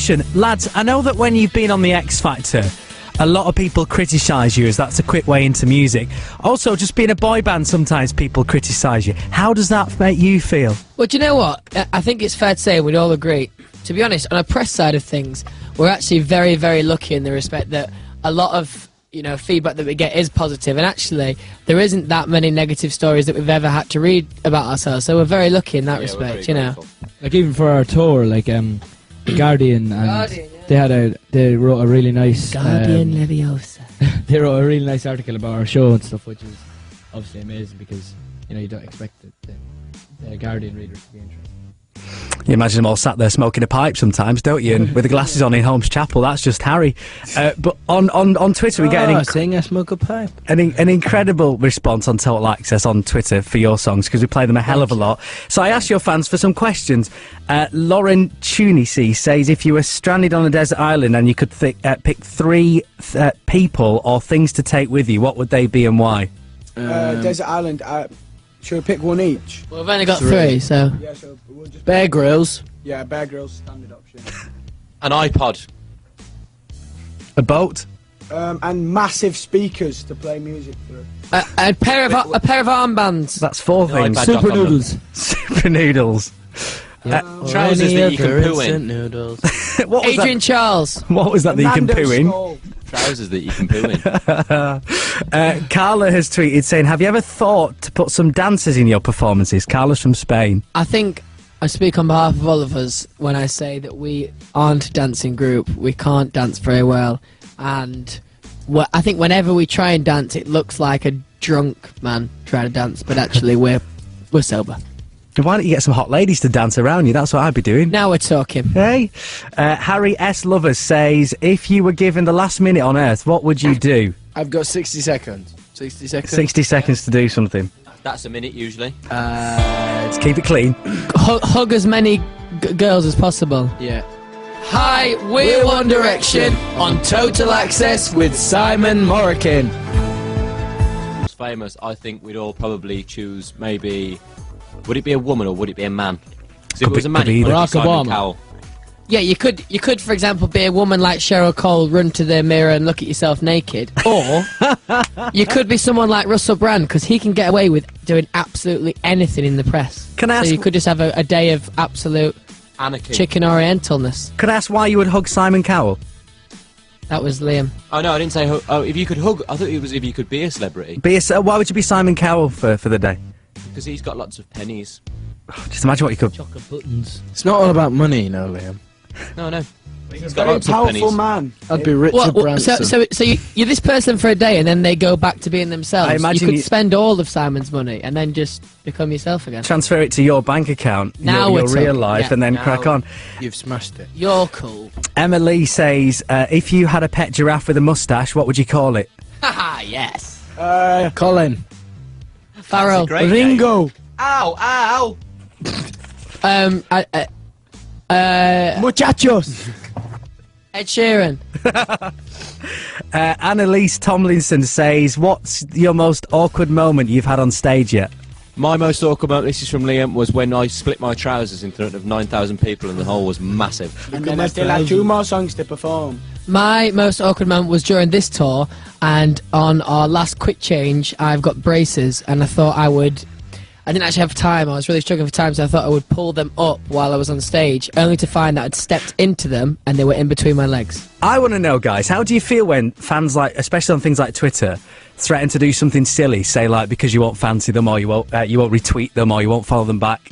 Direction. Lads, I know that when you've been on the X Factor, a lot of people criticise you as that's a quick way into music. Also, just being a boy band, sometimes people criticise you. How does that make you feel? Well, do you know what? I think it's fair to say we'd all agree. To be honest, on a press side of things, we're actually very, very lucky in the respect that a lot of feedback that we get is positive, and actually there isn't that many negative stories that we've ever had to read about ourselves, so we're very lucky in that respect, Like even for our tour, like The Guardian, and they wrote a really nice Guardian Leviosa. They wrote a really nice article about our show and stuff, which is obviously amazing because you don't expect the Guardian readers to be interested. You imagine them all sat there smoking a pipe sometimes, don't you? And with the glasses on in Holmes Chapel, that's just Harry. But on Twitter we get I smoke a pipe. an incredible response on Total Access on Twitter for your songs, because we play them a hell of a lot. So I asked your fans for some questions. Lauren Tunisi says, if you were stranded on a desert island and you could pick three people or things to take with you, what would they be and why? Desert island. Should we pick one each? Well, we've only got three, so... Yeah, so we'll just... Bear Grylls. Yeah, Bear Grylls, standard option. An iPod. A boat? And massive speakers to play music through. A pair of armbands. That's four things. Super Noodles. Super Noodles. Trousers that you can poo in. Noodles. What was Adrian Charles. What was that you can poo in? Trousers that you can poo in. Carla has tweeted saying, have you ever thought to put some dancers in your performances? Carla's from Spain. I think I speak on behalf of all of us when I say that we aren't a dancing group. We can't dance very well, and I think whenever we try and dance, it looks like a drunk man trying to dance, but actually we're sober. Why don't you get some hot ladies to dance around you? That's what I'd be doing. Now we're talking. Hey? Harry S. Lovers says, if you were given the last minute on Earth, what would you do? I've got 60 seconds. 60 seconds? 60 seconds to do something. That's a minute usually. Let's keep it clean. Hug as many girls as possible. Yeah. Hi, we're One Direction on Total Access with Simon Morrican. It's famous. I think we'd all probably choose maybe... Would it be a woman or would it be a man? Because if it was a man, it would be Barack Simon Obama. Cowell. Yeah, you could, for example, be a woman like Cheryl Cole, run to the mirror and look at yourself naked. Or you could be someone like Russell Brand, because he can get away with doing absolutely anything in the press. Can I ask... So you could just have a day of absolute Anarchy. chicken orientalness. Could I ask why you would hug Simon Cowell? That was Liam. Oh no, I didn't say hug. Oh, if you could hug, I thought it was if you could be a celebrity. Why would you be Simon Cowell for the day? Because he's got lots of pennies. Just imagine what you could... Chocolate buttons. It's not all about money, Liam. No. He's got Very lots of powerful pennies. man. I'd be Richard Branson. So you're this person for a day, and then they go back to being themselves. I imagine you could spend all of Simon's money and then just become yourself again. Transfer it to your bank account, Now your we're real talking, life, yeah. and then Now- crack on. You've smashed it. You're cool. Emma Lee says, if you had a pet giraffe with a moustache, what would you call it? Haha, yes. Colin. Farrell. Great Ringo. Ow! Muchachos. Ed Sheeran. Annalise Tomlinson says, what's your most awkward moment you've had on stage yet? My most awkward moment, this is from Liam, was when I split my trousers in front of 9,000 people and the hole was massive. And then I still had 2 more songs to perform. My most awkward moment was during this tour, and on our last quick change, I've got braces, and I thought I didn't actually have time. I was really struggling for time, so I thought I would pull them up while I was on stage, only to find that I'd stepped into them and they were in between my legs. I want to know, guys, how do you feel when fans, like, especially on things like Twitter, threaten to do something silly, say, like, because you won't fancy them, or you won't retweet them, or you won't follow them back?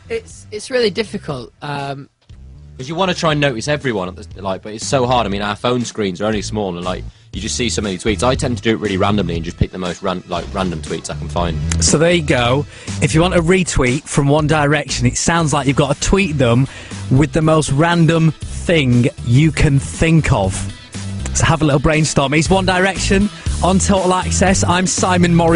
It's really difficult. Because you want to try and notice everyone, but it's so hard. I mean, our phone screens are only small, and you just see so many tweets. I tend to do it really randomly and just pick the most random tweets I can find. So there you go. If you want a retweet from One Direction, it sounds like you've got to tweet them with the most random thing you can think of. So have a little brainstorm. It's One Direction on Total Access. I'm Simon Morris.